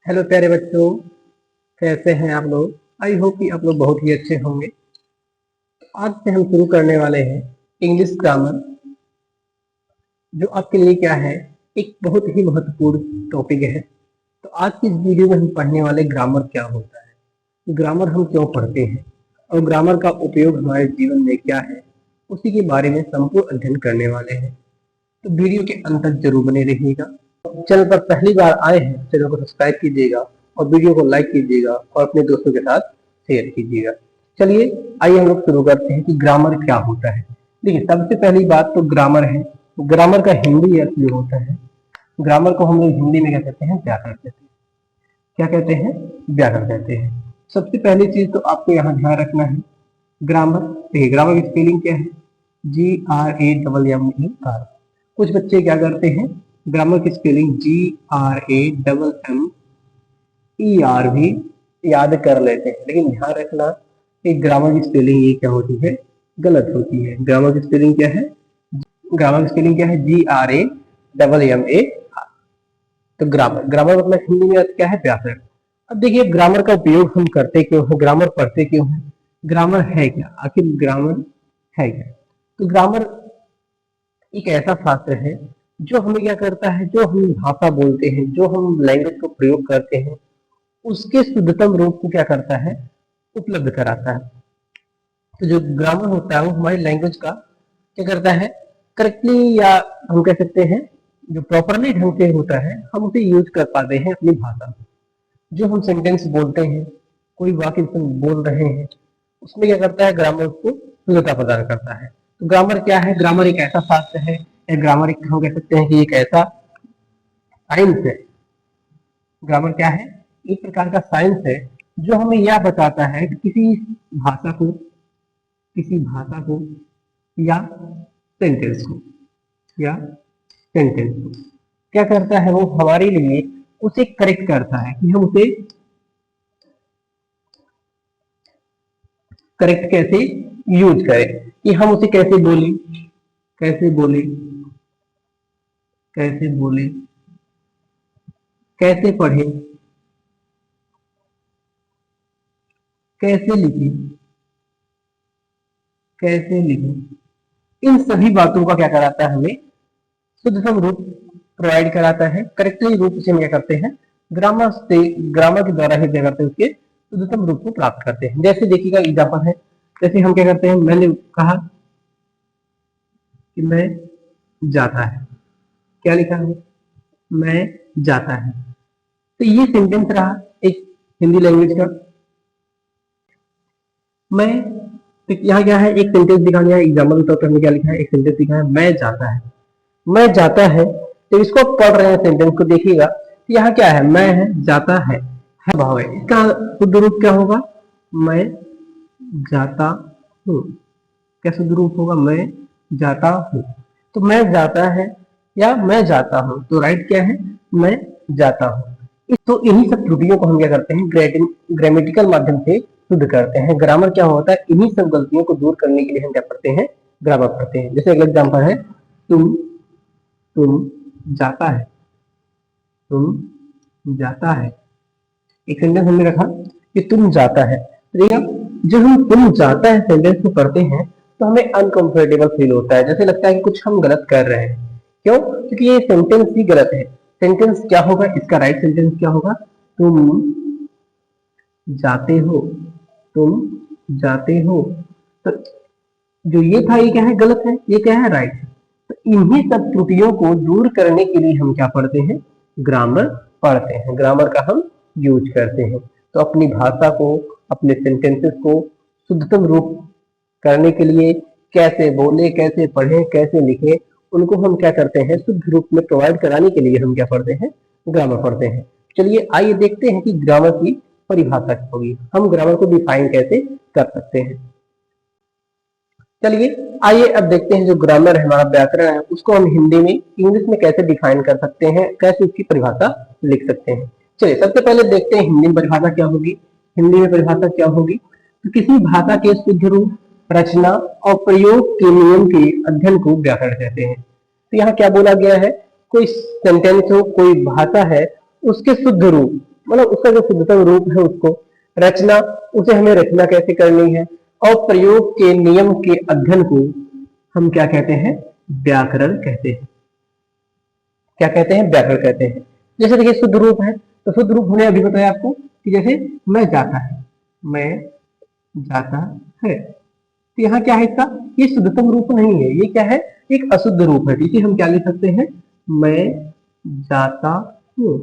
Hello प्यारे बच्चों, कैसे हैं आप लोग। आई होप कि आप लोग बहुत ही अच्छे होंगे। आज से हम शुरू करने वाले हैं इंग्लिश ग्रामर, जो आपके लिए क्या है, एक बहुत ही महत्वपूर्ण टॉपिक है। तो आज की इस वीडियो में हम पढ़ने वाले ग्रामर क्या होता है, ग्रामर हम क्यों पढ़ते हैं और ग्रामर का उपयोग हमारे जीवन में क्या है, उसी के बारे में संपूर्ण अध्ययन करने वाले हैं। तो वीडियो के अंत तक जरूर बने रहिएगा। चैनल पर पहली बार आए हैं, चैनल को सब्सक्राइब कीजिएगा और वीडियो को लाइक कीजिएगा और अपने दोस्तों के साथ शेयर कीजिएगा। चलिए आइए हम लोग शुरू करते हैं कि ग्रामर क्या होता है। देखिए, सबसे पहली बात तो ग्रामर है। ग्रामर का हिंदी अर्थ जो होता है, ग्रामर को हम लोग हिंदी में क्या कहते हैं, व्याकरण कहते हैं। क्या कहते हैं? व्याकरण कहते हैं। सबसे पहली चीज तो आपको यहाँ ध्यान रखना है, ग्रामर। देखिए, ग्रामर की स्पेलिंग क्या है? GRAMMER। कुछ बच्चे क्या करते हैं, ग्रामर की स्पेलिंग GRAMMER भी याद कर लेते हैं, लेकिन ध्यान रखना कि ग्रामर की स्पेलिंग ये क्या होती है, गलत होती है। ग्रामर की स्पेलिंग क्या है? ग्रामर की स्पेलिंग क्या है? GRAMMER। तो ग्रामर, ग्रामर मतलब हिंदी में क्या है? व्याकरण। अब देखिए, ग्रामर का उपयोग हम करते क्यों हैं, ग्रामर पढ़ते क्यों हैं, ग्रामर है क्या, आखिर ग्रामर है क्या? तो ग्रामर एक ऐसा शास्त्र है जो हमें क्या करता है, जो हम भाषा बोलते हैं, जो हम लैंग्वेज को प्रयोग करते हैं, उसके शुद्धतम रूप को क्या करता है, उपलब्ध कराता है। तो जो ग्रामर होता है वो हमारी लैंग्वेज का क्या करता है, करेक्टली, या हम कह सकते हैं जो प्रॉपरली ढंग से होता है, हम उसे यूज कर पाते हैं अपनी भाषा में। जो हम सेंटेंस बोलते हैं, कोई वाक्य हम बोल रहे हैं, उसमें क्या करता है, ग्रामर उसको शुद्धता प्रदान करता है। तो ग्रामर क्या है? ग्रामर एक ऐसा शास्त्र है, या ग्रामर एक हम कह सकते हैं कि एक ऐसा साइंस है। ग्रामर क्या है? एक प्रकार का साइंस है जो हमें यह बताता है कि भाषा को किसी भाषा को या सेंटेंस को या सेंटेंस को क्या करता है, वो हमारे लिए उसे करेक्ट करता है कि हम उसे करेक्ट कैसे यूज करें, कि हम उसे कैसे बोले, कैसे बोले, कैसे बोले, कैसे पढ़े, कैसे लिखे, कैसे लिखे। इन सभी बातों का क्या कराता है, हमें शुद्धतम रूप प्रोवाइड कराता है। करेक्टली रूप से हम क्या करते हैं, ग्रामर से, ग्रामर के द्वारा ही क्या करते हैं, उसके शुद्धतम रूप को प्राप्त करते हैं। जैसे देखिएगा एग्जाम्पल है, जैसे हम क्या करते हैं, मैंने कहा कि मैं जाता है, क्या लिखा है, मैं जाता है। तो ये सेंटेंस रहा एक हिंदी लैंग्वेज का। मैं, तो यहाँ क्या है, एक सेंटेंस दिखाने है, एग्जाम्पल के तौर पर हमने क्या लिखा है, एक सेंटेंस लिखा है, मैं जाता है। मैं जाता है, तो इसको पढ़ रहे हैं सेंटेंस को, देखिएगा यहाँ क्या है, मैं है, जाता है भाव है। इसका शुद्ध रूप क्या होगा, मैं जाता हूँ। क्या शुद्ध रूप होगा, मैं जाता हूँ। तो मैं जाता है या मैं जाता हूँ, तो राइट क्या है, मैं जाता हूँ। तो इन्हीं सब त्रुटियों को हम क्या करते हैं, ग्रामेटिकल माध्यम से शुद्ध करते हैं। ग्रामर क्या होता है, इन्हीं सब गलतियों को दूर करने के लिए हम क्या पढ़ते हैं, ग्रामर पढ़ते हैं। जैसे अगला एग्जाम्पल है, तुम जाता है, तुम जाता है। एक सेंटेंस हमने रखा कि तुम जाता है। देखिए, जब हम तुम जाता है सेंटेंस को पढ़ते हैं तो हमें अनकंफर्टेबल फील होता है, जैसे लगता है कि कुछ हम गलत कर रहे हैं। क्यों? क्योंकि ये सेंटेंस ही गलत है। सेंटेंस क्या होगा, इसका राइट सेंटेंस क्या होगा, तुम जाते हो, तुम जाते हो। तो जो ये था, ये क्या है, गलत है, ये क्या है, राइट है। तो इन्हीं सब त्रुटियों को दूर करने के लिए हम क्या पढ़ते हैं, ग्रामर पढ़ते हैं। ग्रामर का हम यूज करते हैं। तो अपनी भाषा को, अपने सेंटेंसेस को शुद्धतम रूप करने के लिए कैसे बोले, कैसे पढ़े, कैसे लिखे, उनको हम क्या करते हैं, शुद्ध रूप में प्रोवाइड कराने के लिए हम क्या पढ़ते हैं, ग्रामर पढ़ते हैं। चलिए आइए देखते हैं कि ग्रामर की परिभाषा क्या होगी, हम ग्रामर को डिफाइन कैसे कर सकते हैं। चलिए आइए अब देखते हैं, जो ग्रामर है, हमारा व्याकरण है, उसको हम हिंदी में, इंग्लिश में कैसे डिफाइन कर सकते हैं, कैसे उसकी परिभाषा लिख सकते हैं। चलिए सबसे पहले देखते हैं हिंदी में परिभाषा क्या होगी। हिंदी में परिभाषा क्या होगी, तो किसी भाषा के शुद्ध रूप, रचना और प्रयोग के नियम के अध्ययन को व्याकरण कहते हैं। तो यहाँ क्या बोला गया है, कोई सेंटेंस हो, कोई भाषा है, उसके शुद्ध रूप, मतलब उसका जो शुद्धतम रूप है उसको। रचना, उसे हमें रचना कैसे करनी है। और प्रयोग के नियम के अध्ययन को हम क्या कहते हैं, व्याकरण कहते हैं। क्या कहते हैं, व्याकरण कहते हैं। जैसे देखिए शुद्ध रूप है, तो शुद्ध रूप हमने अभी बताया आपको कि जैसे मैं जाता है, मैं जाता है, तो यहाँ क्या है इसका, ये शुद्धतम रूप नहीं है, ये क्या है, एक अशुद्ध रूप है। ठीक है, हम क्या लिख सकते हैं, मैं जाता हूँ।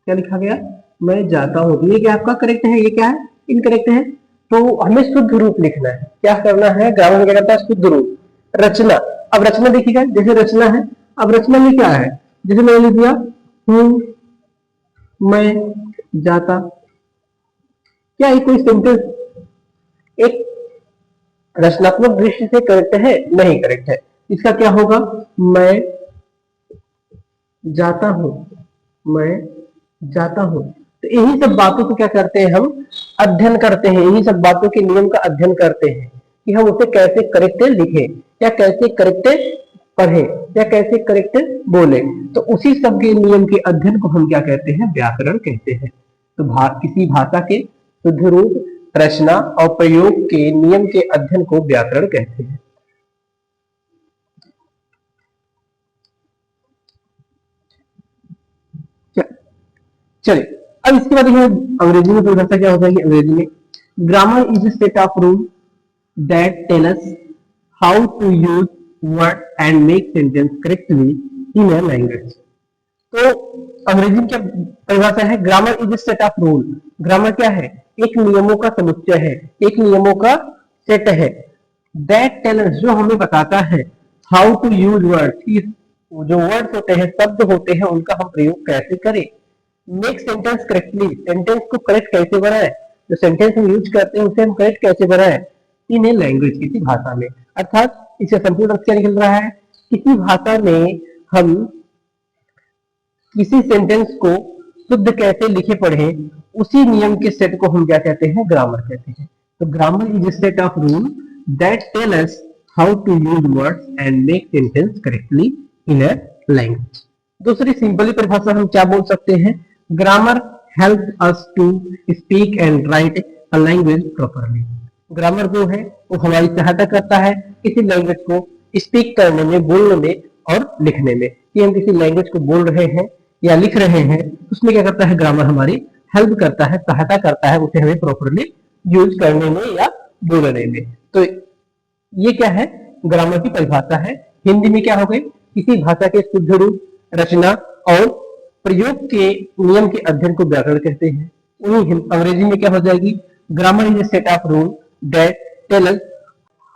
क्या लिखा गया, मैं जाता हूँ। तो ये क्या आपका करेक्ट है, ये क्या है, इनकरेक्ट है। तो हमें शुद्ध रूप लिखना है। क्या करना है, ग्रामर में क्या करता है, शुद्ध रूप। रचना, अब रचना देखिएगा, जैसे रचना है, अब रचना में क्या है, जैसे मैंने लिख दिया हूँ, मैं जाता, क्या ये कोई सेंटेंस एक रचनात्मक दृष्टि से करेक्ट है, नहीं करेक्ट है। इसका क्या होगा, मैं जाता हूं, मैं जाता हूं। तो यही सब बातों को क्या करते हैं, हम अध्ययन करते हैं, यही सब बातों के नियम का अध्ययन करते हैं कि हम उसे कैसे करेक्ट लिखें, या कैसे करेक्ट पढ़े, या कैसे करेक्ट बोले। तो उसी सब के नियम के अध्ययन को हम क्या कहते हैं, व्याकरण कहते हैं। तो किसी भाषा के शुद्ध रूप, रचना और प्रयोग के नियम के अध्ययन को व्याकरण कहते हैं। चलिए, अब इसके बाद अंग्रेजी में परिभाषा क्या हो जाएगी। अंग्रेजी में grammar is a set of rule that tell us how to use word and make sentence correctly in a language. तो अंग्रेजी में क्या परिभाषा है, grammar is a set of rule. Grammar क्या है, एक नियमों का समुच्चय है, एक नियमों का सेट है। दैट टेल अस, जो हमें बताता है, हाउ टू यूज वर्ड, जो वर्ड्स होते हैं, शब्द होते हैं, उनका हम प्रयोग कैसे करें। मेक सेंटेंस करेक्टली, सेंटेंस को करेक्ट कैसे बनाए, जो सेंटेंस हम यूज करते हैं उसे हम करेक्ट कैसे बनाए इन ए लैंग्वेज, किसी भाषा में। अर्थात इसका संपूर्ण अर्थ क्या निकल रहा है, किसी भाषा में हम किसी सेंटेंस को शुद्ध कैसे लिखे पढ़े, उसी नियम के सेट को हम क्या कहते हैं, ग्रामर कहते हैं। तो grammar is a set of rule that tell us how to use words and make sentence correctly in a language. दूसरी सिंपली परिभाषा हम क्या बोल सकते हैं, grammar help us to speak and write a language properly. Grammar जो है वो हमारी सहायता करता है किसी लैंग्वेज को स्पीक करने में, बोलने में और लिखने में। कि हम किसी लैंग्वेज को बोल रहे हैं या लिख रहे हैं, उसमें क्या करता है, ग्रामर हमारी हेल्प करता है, सहायता करता है उसे हमें प्रॉपरली यूज करने में या बोलने में। तो ये क्या है, ग्रामर की परिभाषा है। हिंदी में क्या हो गई, किसी भाषा के शुद्ध रूप, रचना और प्रयोग के नियम के अध्ययन को व्याकरण कहते हैं। वही अंग्रेजी में क्या हो जाएगी, grammar is a set of rule that tell us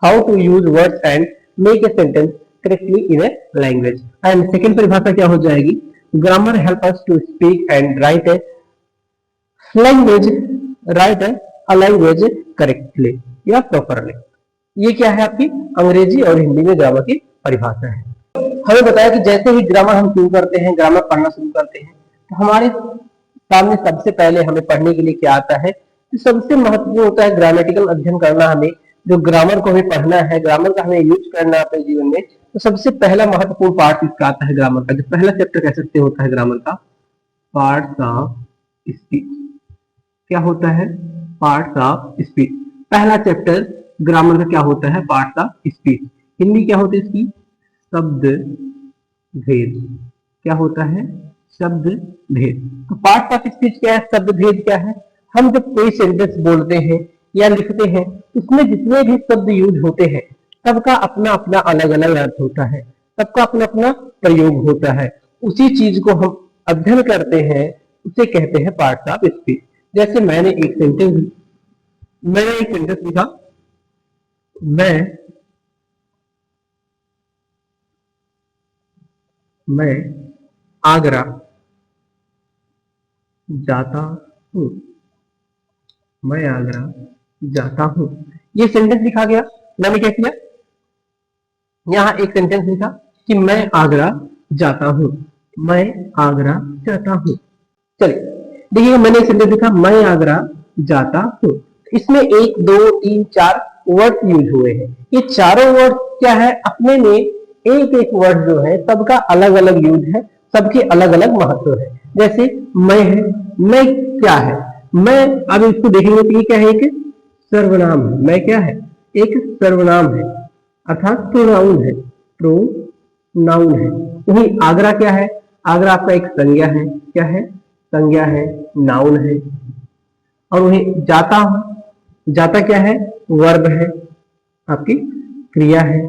how to use words and make a sentence correctly in a language. And second परिभाषा क्या हो जाएगी, grammar help us to speak and write a language, right a language correctly या properly. ये क्या है, आपकी अंग्रेजी और हिंदी में ग्रामर की परिभाषा है। हमें बताया कि जैसे ही ग्रामर हम शुरू करते हैं, ग्रामर पढ़ना शुरू करते हैं, तो हमारे सामने सबसे पहले हमें पढ़ने के लिए क्या आता है, तो सबसे महत्वपूर्ण होता है ग्रामेटिकल अध्ययन करना। हमें जो ग्रामर को हमें पढ़ना है, ग्रामर का हमें यूज करना है अपने जीवन में, तो सबसे पहला महत्वपूर्ण पार्ट इसका आता है ग्रामर का। जो पहला चैप्टर कह सकते होता है ग्रामर का, पार्ट्स ऑफ स्पीच। क्या होता है, पार्ट्स ऑफ स्पीच। पहला चैप्टर ग्रामर का क्या होता है, पार्ट्स ऑफ स्पीच। हिंदी क्या होती है इसकी, शब्द भेद। क्या होता है, शब्द भेद। तो पार्ट्स ऑफ स्पीच क्या है, शब्द भेद क्या है। हम जब कोई सेंटेंस बोलते हैं या लिखते हैं, उसमें जितने भी शब्द यूज होते हैं, सबका अपना अपना अलग अलग अर्थ होता है, सबका अपना अपना प्रयोग होता है। उसी चीज को हम अध्ययन करते हैं, उसे कहते हैं पार्ट्स ऑफ स्पीच। जैसे मैंने एक सेंटेंस लिखा, मैं आगरा जाता हूं, मैं आगरा जाता हूं। ये सेंटेंस लिखा गया। मैंने क्या किया, यहाँ एक सेंटेंस लिखा कि मैं आगरा जाता हूं, मैं आगरा जाता हूं। चलिए देखिए, मैंने एक सेंटेंस लिखा, मैं आगरा जाता हूं। इसमें 1 2 3 4 वर्ड यूज हुए हैं। ये चारों वर्ड क्या है, अपने में एक एक वर्ड जो है सबका अलग अलग यूज है, सबके अलग अलग महत्व है। जैसे मैं है, मैं क्या है? मैं, अब इसको देखेंगे तो ये क्या है? एक सर्वनाम है। मैं क्या है? एक सर्वनाम है, अर्थात प्रोनाउन है, प्रोनाउन है। वही आगरा क्या है? आगरा आपका एक संज्ञा है। क्या है? संज्ञा है, नाउन है। और वही जाता हूं, जाता क्या है? वर्ब है, आपकी क्रिया है।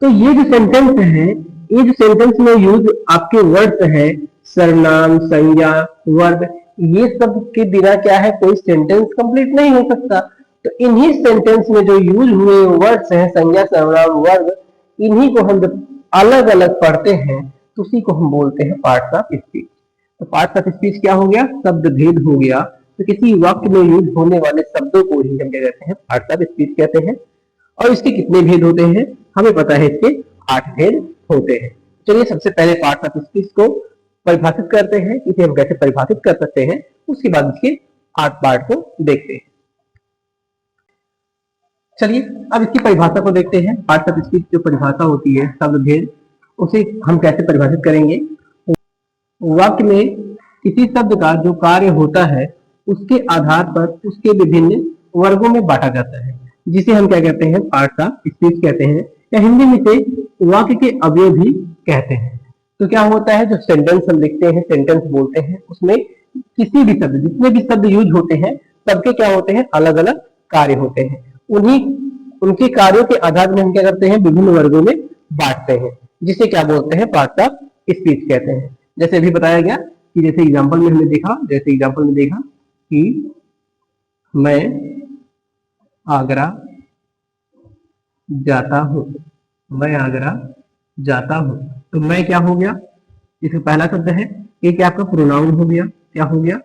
तो ये जो सेंटेंस है, ये जो सेंटेंस में यूज आपके वर्ड्स है, सर्वनाम, संज्ञा, वर्ब, ये सब के बिना क्या है? कोई सेंटेंस कंप्लीट नहीं हो सकता। तो इन्हीं सेंटेंस में जो यूज हुए वर्ड्स हैं, संज्ञा, सर्वनाम, वर्ब, इन्हीं को हम जब अलग अलग पढ़ते हैं तो उसी को हम बोलते हैं पार्ट्स ऑफ स्पीच। तो पार्ट्स ऑफ स्पीच क्या हो गया? शब्द भेद हो गया। तो किसी वाक्य में यूज होने वाले शब्दों को ही हम क्या कहते हैं? पार्ट्स ऑफ स्पीच कहते हैं। और इसके कितने भेद होते हैं? हमें पता है इसके 8 भेद होते हैं। चलिए सबसे पहले पार्ट्स ऑफ स्पीच को परिभाषित करते हैं, इसे हम कैसे परिभाषित कर सकते हैं, उसके बाद इसके 8 पार्ट को देखते हैं। चलिए अब इसकी परिभाषा को देखते हैं। पार्ट्स ऑफ स्पीच जो परिभाषा होती है, शब्द भेद, उसे हम कैसे परिभाषित करेंगे? वाक्य में किसी शब्द का जो कार्य होता है उसके आधार पर उसके विभिन्न वर्गों में बांटा जाता है, जिसे हम क्या कहते हैं? पार्ट्स ऑफ स्पीच कहते हैं, या हिंदी में से वाक्य के अवयव भी कहते हैं। तो क्या होता है? जो सेंटेंस हम लिखते हैं, सेंटेंस बोलते हैं, उसमें किसी भी शब्द, जितने भी शब्द यूज होते हैं, सबके क्या होते हैं? अलग अलग कार्य होते हैं। उन्हीं उनके कार्यों के आधार में हम क्या करते हैं? विभिन्न वर्गों में बांटते हैं, जिसे क्या बोलते हैं? पार्ट्स ऑफ स्पीच कहते हैं। जैसे अभी बताया गया कि जैसे एग्जांपल में हमने देखा, जैसे एग्जांपल में देखा कि मैं आगरा जाता हूं, मैं आगरा जाता हूं। तो मैं क्या हो गया? इसका पहला शब्द है, ये क्या आपका? प्रोनाउन हो गया। क्या हो गया?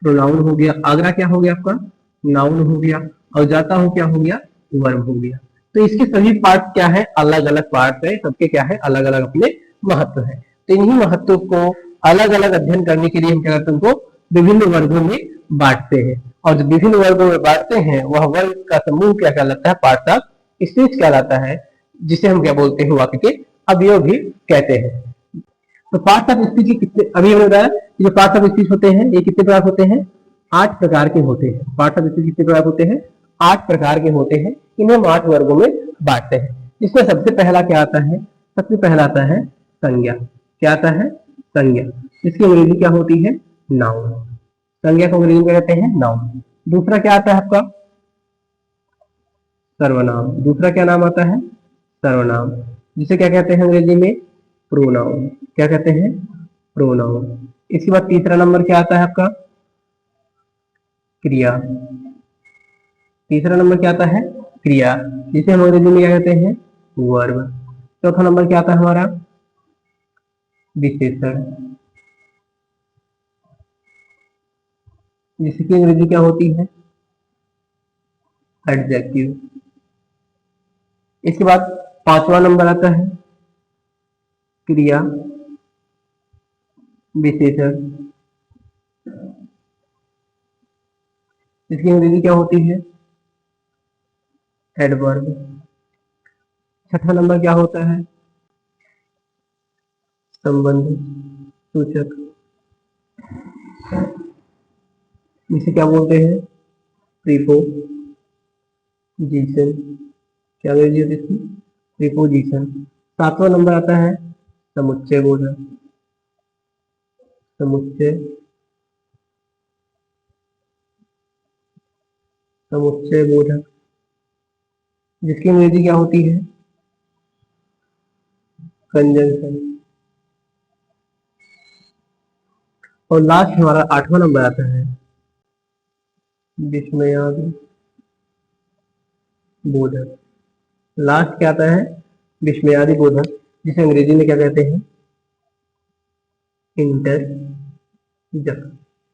प्रोनाउन हो गया। आगरा क्या हो गया आपका? नाउन हो गया। और जाता हूं क्या हो गया? वर्ब हो गया। तो इसके सभी पार्ट क्या है? अलग अलग पार्ट है, सबके क्या है? अलग अलग अपने महत्व है। तो इन्हीं महत्व को अलग अलग अध्ययन करने के लिए हम क्या करते हैं? उनको विभिन्न वर्गों में बांटते हैं। और जो विभिन्न वर्गों में बांटते हैं वह वर्ग का समूह क्या कहलाता है? पार्ट्स ऑफ स्पीच कहलाता है, जिसे हम क्या बोलते हैं? वाक्य के अवयव भी कहते हैं। तो पार्ट्स ऑफ स्पीच के कितने, अभी हमने बताया जो पार्ट्स ऑफ स्पीच होते हैं ये कितने प्रकार होते हैं? 8 प्रकार के होते हैं। पार्ट्स ऑफ स्पीच कितने प्रकार होते हैं? 8 प्रकार के होते हैं। इन्हें हम 8 वर्गों में बांटते हैं। इसमें सबसे पहला क्या आता है? सबसे पहला आता है संज्ञा। क्या आता है? संज्ञा। इसकी अंग्रेजी क्या होती है? नाउन। संज्ञा को अंग्रेजी में कहते हैं नाउन। दूसरा क्या आता है आपका? सर्वनाम। दूसरा क्या नाम आता है? सर्वनाम, जिसे क्या कहते हैं अंग्रेजी में? प्रोनाउन। क्या कहते हैं? प्रोनाउन। इसके बाद तीसरा नंबर क्या आता है आपका? क्रिया। तीसरा नंबर क्या आता है? क्रिया, जिसे हम अंग्रेजी में क्या कहते हैं? वर्ब। चौथा नंबर क्या आता है हमारा? विशेषण, जिसकी अंग्रेजी क्या होती है? एडजेक्टिव। इसके बाद 5वां नंबर आता है क्रिया विशेषण, इसकी अंग्रेजी क्या होती है? एडवर्ब। छठा नंबर क्या होता है? संबंध सूचक, इसे क्या बोलते हैं? प्रीपोजिशन। क्या अंग्रेजी होती है इसकी? प्रीपोजिशन। 7वां नंबर आता है समुच्चय बोधक। समुच्चय, समुच्चय बोधक, जिसकी अंग्रेजी क्या होती है? कंजंक्शन। और लास्ट हमारा 8वां नंबर आता है विस्मयादि बोधक। लास्ट क्या आता है? विस्मयादि बोधक, जिसे अंग्रेजी में क्या कहते हैं? इंटरजेक्शन।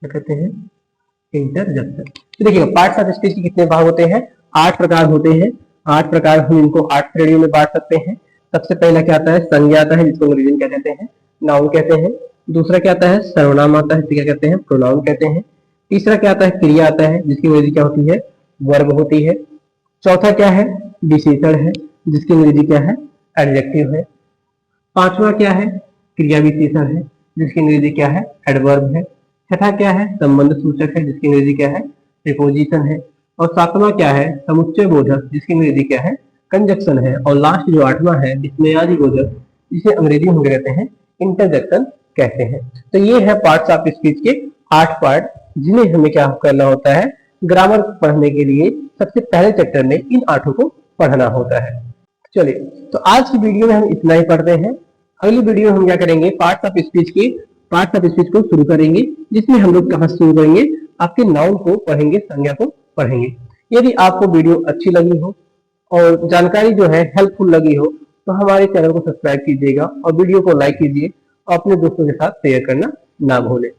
क्या कहते हैं? इंटरजेक्शन। तो देखिए पार्ट्स ऑफ स्पीच के कितने भाग होते हैं? 8 प्रकार होते हैं। 8 प्रकार हम इनको 8 श्रेणियों में बांट सकते हैं। सबसे पहला क्या आता है? संज्ञा आता है, जिसको अंग्रेजी में क्या कहते हैं? नाउन कहते हैं। दूसरा क्या आता है? सर्वनाम आता है, जिसे क्या कहते हैं? प्रोनाउन कहते हैं। तीसरा क्या आता है? क्रिया आता है, जिसकी अंग्रेजी क्या होती है? वर्ब होती है। चौथा क्या है? विशेषण है, जिसकी अंग्रेजी क्या है? एडजेक्टिव है। 5वां क्या है? क्रिया विशेषण है, जिसकी अंग्रेजी क्या है? एडवर्ब है। छठा क्या है? संबंध सूचक है, जिसकी अंग्रेजी क्या है? प्रीपोजिशन है। और सातवां क्या है? समुच्चय बोधक, जिसकी अंग्रेजी क्या है? कंजक्शन है। और लास्ट जो आठवां है विस्मयादि बोधक, जिसे अंग्रेजी में कहते हैं इंटरजेक्शन कहते हैं। तो ये है पार्ट्स ऑफ स्पीच के 8 पार्ट, जिन्हें हमें क्या करना होता है? ग्रामर पढ़ने के लिए सबसे पहले चैप्टर में इन 8 को पढ़ना होता है। चलिए, तो आज की वीडियो में हम इतना ही पढ़ते हैं। अगली वीडियो में हम क्या करेंगे? पार्ट्स ऑफ स्पीच को शुरू करेंगे, जिसमें हम लोग कहाँ शुरू करेंगे? आपके नाउन को पढ़ेंगे, संज्ञा को पढ़ेंगे। यदि आपको वीडियो अच्छी लगी हो और जानकारी जो है हेल्पफुल लगी हो, तो हमारे चैनल को सब्सक्राइब कीजिएगा और वीडियो को लाइक कीजिए और अपने दोस्तों के साथ शेयर करना ना भूलें।